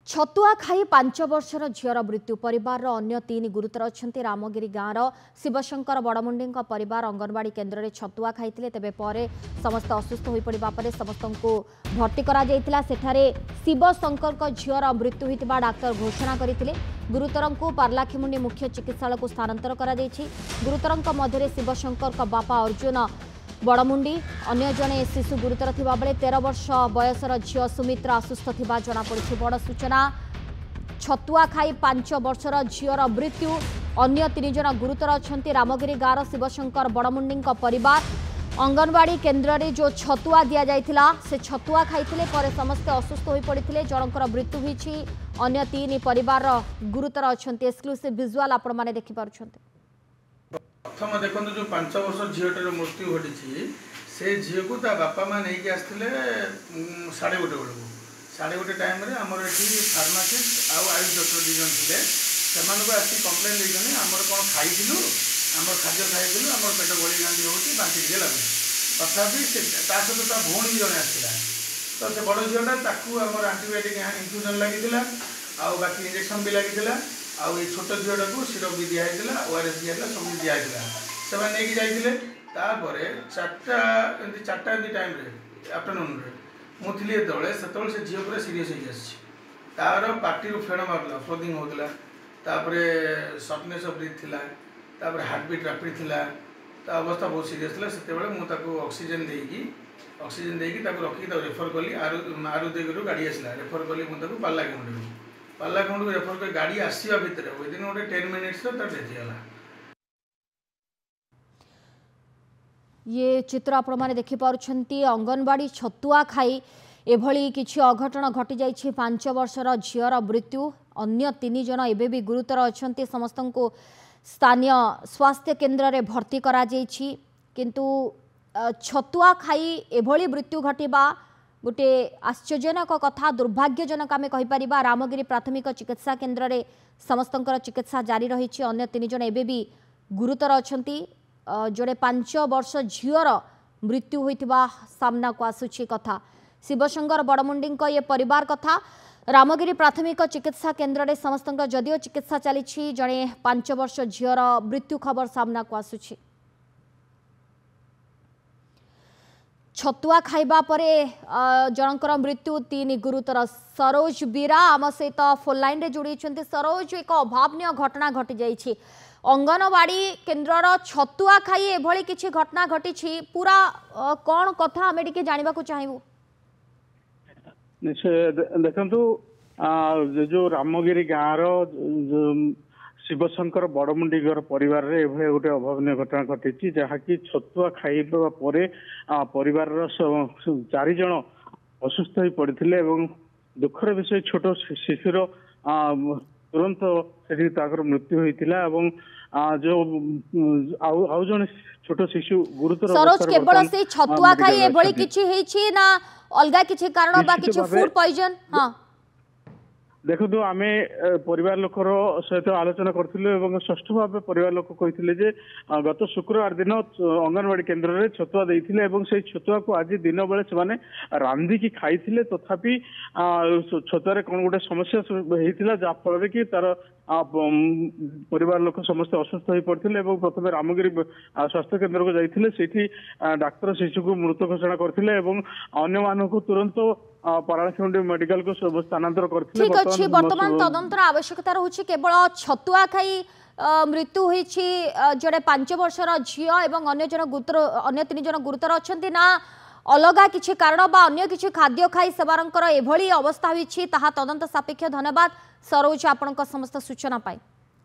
छतुआ खाई 5 वर्षर झीर मृत्यु परिवार अन्य 3 गुरुतर अच्छा रामगिरी गाँवर शिवशंकर बड़मुंडी परिवार अंगनवाड़ी केन्द्र में छतुआ खाई तेबे पर समस्त असुस्थ हो पड़ा पर समस्त को भर्ती कर शिवशंकर झीर मृत्यु होता डाक्तर घोषणा करते गुरुतर को पार्लाखिमुंडी मुख्य चिकित्सालय को स्थानांतर गुरुतर मध्य शिवशंकर बापा अर्जुन बड़मुंडी अन्य जने शिशु गुरुतर थिबा बेले 13 वर्ष बयसर झील सुमित्रा असुस्थ थिबा जनापड़ी बड़ सूचना छतुआ खाई 5 वर्षर झीर मृत्यु अन्य 3 जन गुरुतर अच्छा रामगिरी गाँव शिवशंकर बड़मुंडी परिवार अंगनवाड़ी केन्द्र में जो छतुआ दि जाइथिला से छतुआ खाइथिले पर समस्ते असुस्थ हो पड़ते जनकर मृत्यु होईछि अन्य 3 परिवार गुरुतर अच्छा एक्सक्लूसिव विजुअल आपण माने देखि पारुछन्ते। प्रथम देखो जो 5 वर्ष झीटर मृत्यु घटी से झी को बापा माँ नहीं आसते 1:30 बेलू 1:30 टाइम आमर ये फार्मासीस्ट आयुष डॉक्टर 2 जन थे से आसी कम्प्लेन देते आमर कौन खाइलु आम खाद्य खाइलु आम पेट गली गांधी हो बांकी टे लगुच तथापि सहित ता भौणी भी जड़े आसला तो से बड़ झीटा आमर आंटीबायोटिक इन्फ्यूजन लगी बाकी इंजेक्शन भी लगी आउ छोट झीटा को सिरप भी दिखाई ओआरएस दिखाई सब दिखाई से नहीं जाते 4टा टाइम आफ्टरनून मुझे जो से झील पूरा सीरीयस हो तार पार्टी फेण मारूला फ्लोदिंग होता सफ्टनेस ऑफ ब्रीथ थी हार्टबीट रैपिड थी अवस्था बहुत सीरीयस था मुझे ऑक्सीजन देकी रखी रेफर कली आरुदेवी गाड़ी आसला रेफर कली मुझे पार्लाखिमुंडी रेफर कर गाड़ी आसवा भितर विदिन गोटे 10 मिनिट्स डेथ है। ये चित्र आपण मैंने देखिपुंट अंगनवाड़ी छतुआ खाई एभली किछि अघटन घटी जाइछि 5 वर्षर झीर मृत्यु अन्य 3 जन एबे भी गुरुतर अच्छा समस्त को स्थानीय स्वास्थ्य केन्द्र में भर्ती करा जाइछि किंतु छतुआ खाई एभली मृत्यु घटिबा गोटे आश्चर्यजनक कथा दुर्भाग्यजनक आम कहीपर रामगिरी प्राथमिक चिकित्सा केन्द्र में समस्त चिकित्सा जारी रही अन्य 3 जन एबे भी गुरुतर अच्छा जोड़े 5 वर्ष झीर मृत्यु होइतिबा सामना को आसुछि कथा शिवशंकर बड़मुंडी ये परिवार कथा रामगिरी प्राथमिक चिकित्सा केन्द्र में समस्त जदिओ चिकित्सा चली जड़े 5 वर्ष झीर मृत्यु खबर सामना को आसुछि। छतुआ खाइबा परे जनकर मृत्यु 3 गुरुतर सरोज बीरा आम सहित फोन लाइन रे जोड़ी सरोज एक अभावनीय घटना घटी जाइछि अंगनवाड़ी केन्द्र छतुआ खाई एभली किछि घटना घटी पूरा कौन कथा आम टे जानवा चाहबू। देखु जो रामगिरी गाँव शिवशंकर बड़मुंडी परिवार रे एभली गोटे अभावनीय घटना घटी जहाँकि छतुआ खाइबा परे परिवार 4 जन असुस्थ हो पड़ते दुखर विषय छोट शिशुर तुरंत से मृत्यु होता जो आउ जन छोट शिशु गुरुतर सरोज केवल से छतुआ खाई एभली किछि हेछि ना अलगा किछि कारण बा किछि फूड पॉइजन। हां देखो आम परिवार लोकर सहित आलोचना करूँ षष्ठ भाव परिवार लोक कहते गत शुक्रवार दिन अंगनवाड़ी केन्द्र में छतुआ देते से छतुआ को आज दिन बेले से रांधिकी खाई तथापि छतुआ कौन गोटे समस्या होता जहाँफल कि तार परिवार लोक समस्त असुस्थ हो पड़ते प्रथम रामगिरी स्वास्थ्य केन्द्र को जाते डाक्तर शिशु को मृत घोषणा करते अन्य मानक तुरंत पार्लाखिमुंडी मेडिकल को स्थानांतर करथिले। ठीक अछि वर्तमान तदंतर आवश्यकता रहुछि केवल छतुआ खाई मृत्यु होईछि जोड़े 5 वर्षर झियो एवं अन्य 3 जन गुरुतर अछंती ना अलगा किछि कारण बा अन्य किछि खाद्य खाई सेवारंकर एभली अवस्था होईछि ताहा तदंत सापेक्ष। धन्यवाद सरोज आपनक समस्त सूचना पाई।